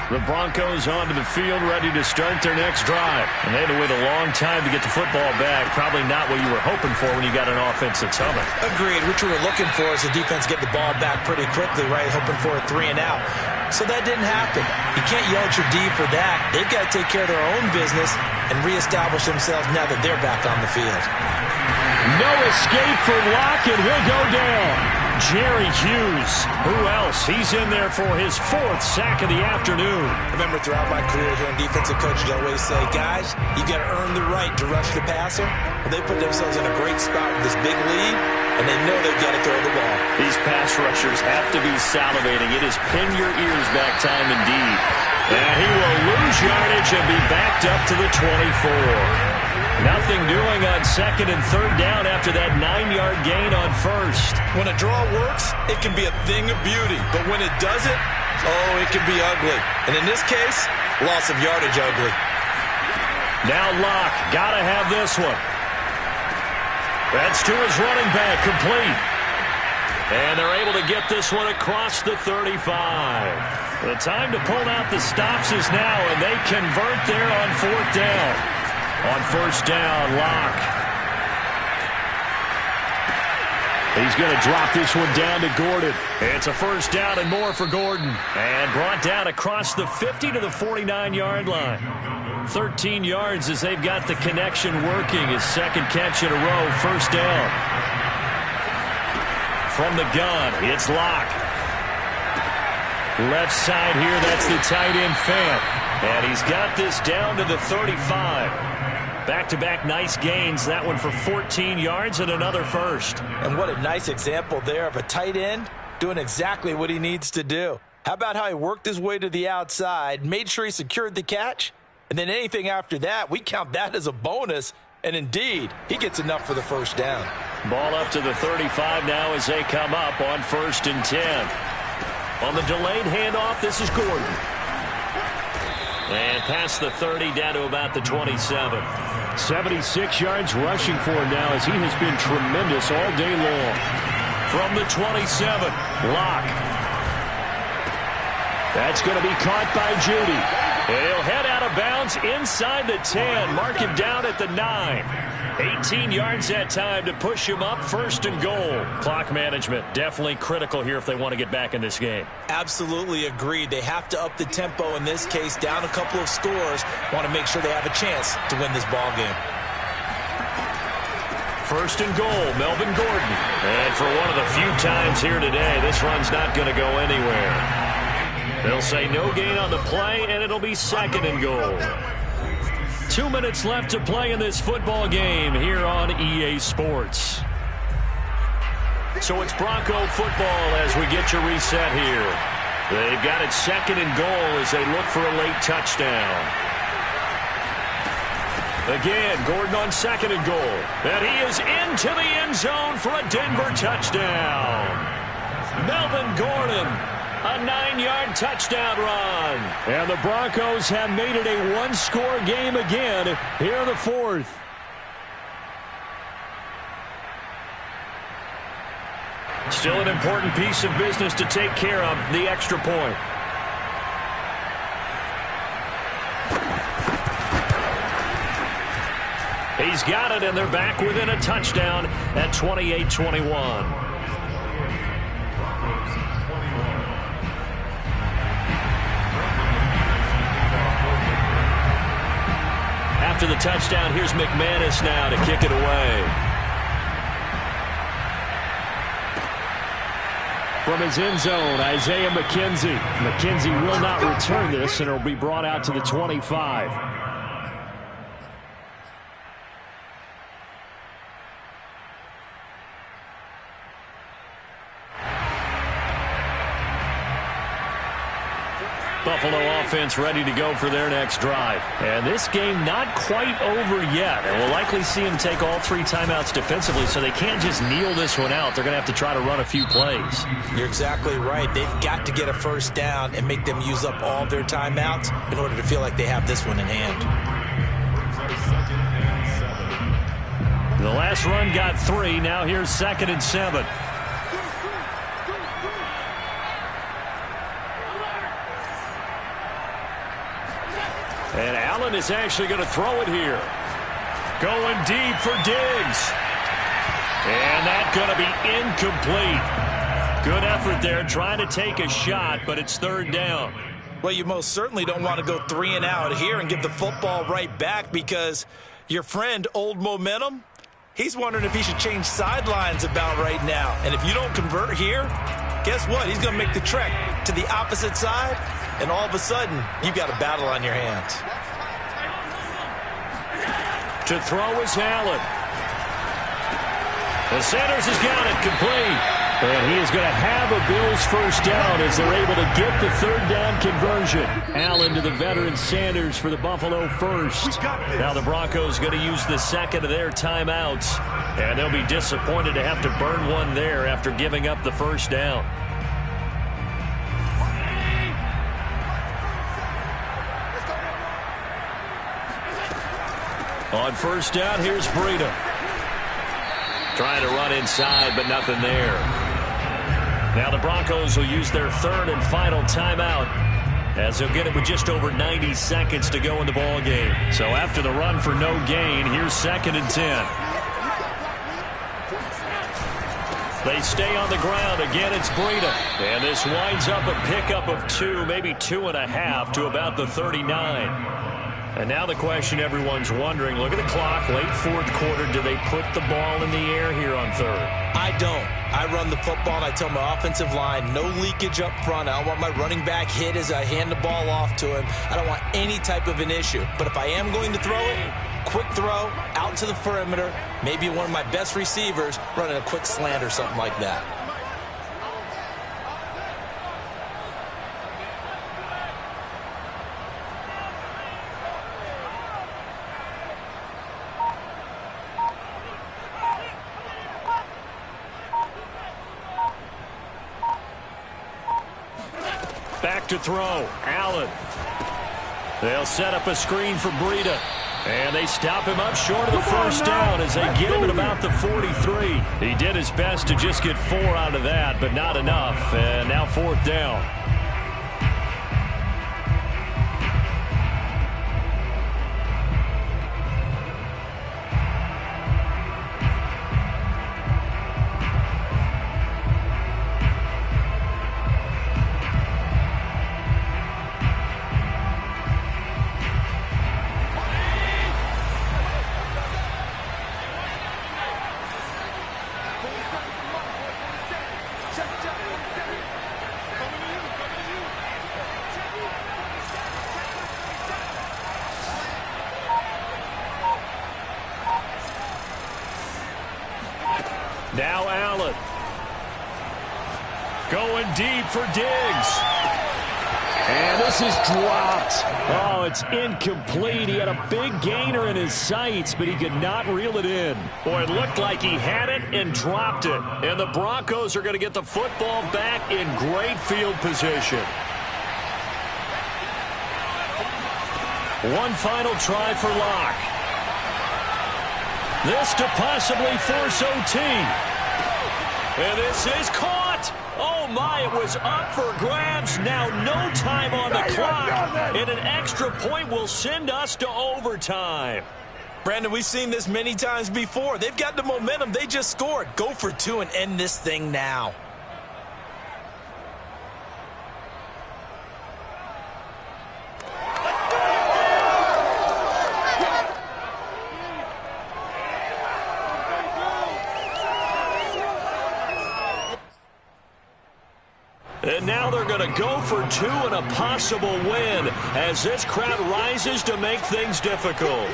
The Broncos onto the field, ready to start their next drive. And they had to wait a long time to get the football back. Probably not what you were hoping for when you got an offense that's humming. Agreed. What you were looking for is the defense get the ball back pretty quickly, right? Hoping for a 3 and out. So that didn't happen. You can't yell at your D for that. They've got to take care of their own business and reestablish themselves now that they're back on the field. No escape for Locke, and he'll go down. Jerry Hughes. Who else? He's in there for his 4th sack of the afternoon. Remember, throughout my career here in defensive coaches always say, guys, you got to earn the right to rush the passer. Well, they put themselves in a great spot with this big lead, and they know they've got to throw the ball. These pass rushers have to be salivating. It is pin your ears back time indeed. And he will lose yardage and be backed up to the 24. Nothing doing on 2nd and 3rd down after that 9-yard gain on 1st. When a draw works, it can be a thing of beauty. But when it doesn't, oh, it can be ugly. And in this case, loss of yardage ugly. Now Locke, got to have this one. That's to his running back, complete. And they're able to get this one across the 35. The time to pull out the stops is now, and they convert there on 4th down. On 1st down, Locke. He's going to drop this one down to Gordon. It's a 1st down and more for Gordon. And brought down across the 50 to the 49-yard line. 13 yards as they've got the connection working. His 2nd catch in a row, 1st down. From the gun, it's Locke. Left side here, that's the tight end Fant. And he's got this down to the 35. Back-to-back nice gains. That one for 14 yards and another 1st. And what a nice example there of a tight end doing exactly what he needs to do. How about how he worked his way to the outside, made sure he secured the catch, and then anything after that, we count that as a bonus. And indeed, he gets enough for the 1st down. Ball up to the 35 now as they come up on 1st and 10. On the delayed handoff, this is Gordon. And past the 30 down to about the 27. 76 yards rushing for him now as he has been tremendous all day long. From the 27, Locke. That's going to be caught by Judy. And he'll head out of bounds inside the 10. Mark him down at the 9. 18 yards that time to push him up, 1st and goal. Clock management definitely critical here if they want to get back in this game. Absolutely agreed. They have to up the tempo in this case, down a couple of scores. Want to make sure they have a chance to win this ball game. 1st and goal, Melvin Gordon. And for one of the few times here today, this run's not going to go anywhere. They'll say no gain on the play, and it'll be 2nd and goal. 2 minutes left to play in this football game here on EA Sports. So it's Bronco football as we get your reset here. They've got it 2nd and goal as they look for a late touchdown. Again, Gordon on 2nd and goal. And he is into the end zone for a Denver touchdown. Melvin Gordon. A 9-yard touchdown run. And the Broncos have made it a one-score game again here in the 4th. Still an important piece of business to take care of, the extra point. He's got it, and they're back within a touchdown at 28-21. After the touchdown, here's McManus now to kick it away. From his end zone, Isaiah McKenzie. McKenzie will not return this, and it'll be brought out to the 25. Buffalo offense ready to go for their next drive. And this game not quite over yet. And we'll likely see them take all 3 timeouts defensively, so they can't just kneel this one out. They're going to have to try to run a few plays. You're exactly right. They've got to get a 1st down and make them use up all their timeouts in order to feel like they have this one in hand. The last run got 3. Now here's 2nd and 7. Allen is actually going to throw it here. Going deep for Diggs. And that's going to be incomplete. Good effort there trying to take a shot, but it's third down. Well, you most certainly don't want to go 3 and out here and give the football right back because your friend, Old Momentum, he's wondering if he should change sidelines about right now. And if you don't convert here, guess what? He's going to make the trek to the opposite side, and all of a sudden, you've got a battle on your hands. To throw is Allen. The Sanders has got it complete. And he is going to have a Bills first down as they're able to get the third down conversion. Allen to the veteran Sanders for the Buffalo first. Now the Broncos going to use the second of their timeouts. And they'll be disappointed to have to burn one there after giving up the first down. On first down, here's Breida. Trying to run inside, but nothing there. Now the Broncos will use their third and final timeout as they'll get it with just over 90 seconds to go in the ball game. So after the run for no gain, here's 2nd and 10. They stay on the ground. Again, it's Breida. And this winds up a pickup of 2, maybe 2.5 to about the 39. And now the question everyone's wondering, look at the clock, late fourth quarter, do they put the ball in the air here on third? I don't. I run the football, and I tell my offensive line, no leakage up front. I don't want my running back hit as I hand the ball off to him. I don't want any type of an issue. But if I am going to throw it, quick throw, out to the perimeter, maybe one of my best receivers running a quick slant or something like that. Back to throw. Allen. They'll set up a screen for Breida. And they stop him up short of the first down as they get him at about the 43. He did his best to just get 4 out of that, but not enough. And now 4th down. Now Allen. Going deep for Diggs. And this is dropped. Oh, it's incomplete. He had a big gainer in his sights, but he could not reel it in. Boy, it looked like he had it and dropped it. And the Broncos are going to get the football back in great field position. One final try for Locke. This to possibly force OT. And this is caught. Oh, my, it was up for grabs. Now no time on the clock. And an extra point will send us to overtime. Brandon, we've seen this many times before. They've got the momentum. They just scored. Go for 2 and end this thing now. And now they're going to go for 2 and a possible win as this crowd rises to make things difficult.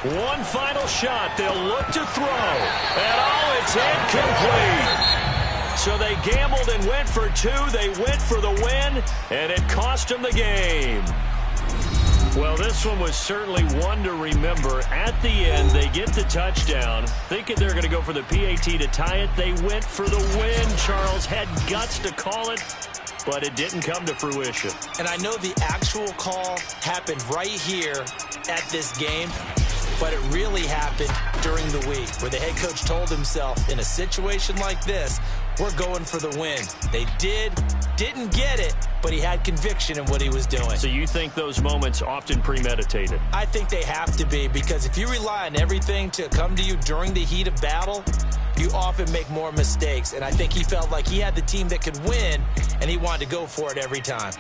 One final shot. They'll look to throw. And oh, it's incomplete. So they gambled and went for 2. They went for the win, and it cost them the game. Well, this one was certainly one to remember. At the end, they get the touchdown. Thinking they're going to go for the PAT to tie it. They went for the win. Charles had guts to call it, but it didn't come to fruition. And I know the actual call happened right here at this game, but it really happened during the week where the head coach told himself, in a situation like this, we're going for the win. They didn't get it, but he had conviction in what he was doing. So you think those moments often premeditated? I think they have to be, because if you rely on everything to come to you during the heat of battle, you often make more mistakes. And I think he felt like he had the team that could win, and he wanted to go for it every time.